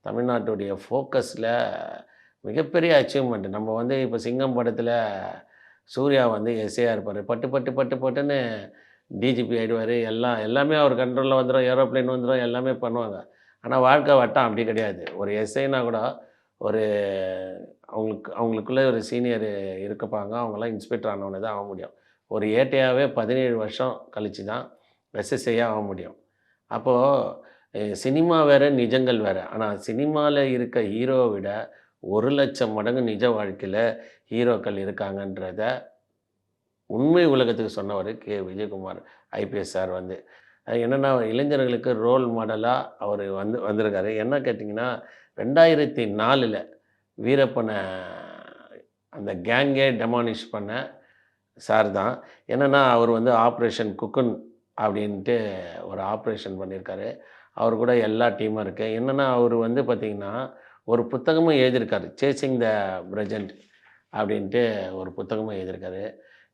தமிழ்நாட்டுடைய ஃபோக்கஸில் மிகப்பெரிய அச்சீவ்மெண்ட். நம்ம வந்து இப்போ சிங்கம் படத்தில சூர்யா வந்து எஸ்ஏயா இருப்பாரு. பட்டு பட்டு பட்டு பட்டுன்னு டிஜிபி ஆயிடுவாரு. எல்லாமே அவர் கண்ட்ரோல்ல வந்துரும். ஏரோப்ளேன் வந்துரும். எல்லாமே பண்ணுவாங்க. ஆனா வாழ்க்கை வட்டம் அப்படி கிடையாது. ஒரு எஸ்ஐனா கூட ஒரு அவங்களுக்குள்ள ஒரு சீனியர் இருப்பாங்க. அவங்கலாம் இன்ஸ்பெக்டர் ஆனவுனே தான் ஆக முடியும். ஒரு ஏட்டையாவே 17 வருஷம் கழிச்சு தான் எஸ்எஸ்ஐயா ஆக முடியும். அப்போ சினிமா வேற, நிஜங்கள் வேற. ஆனா சினிமால இருக்க ஹீரோவ விட 1,00,000 மடங்கு நிஜ வாழ்க்கையில ஹீரோக்கள் இருக்காங்கன்றத உண்மை உலகத்துக்கு சொன்னவரு விஜயகுமார் ஐபிஎஸ் சார் வந்து. என்னன்னா இளைஞர்களுக்கு ரோல் மாடலா அவரு வந்திருக்காரு. என்ன கேட்டீங்கன்னா, 2004ல வீரப்பன அந்த கேங்கே டெமாலிஷ் பண்ண சார் தான். என்னன்னா, அவர் வந்து ஆப்ரேஷன் குக்குன் அப்படின்ட்டு ஒரு ஆப்ரேஷன் பண்ணியிருக்காரு. அவர் கூட எல்லா டீமும் இருக்கு. என்னன்னா, அவரு வந்து பார்த்தீங்கன்னா, ஒரு புத்தகமும் எழுதியிருக்காரு. சேசிங் த பிரசன்ட் அப்படின்ட்டு ஒரு புத்தகமும் எழுதியிருக்காரு.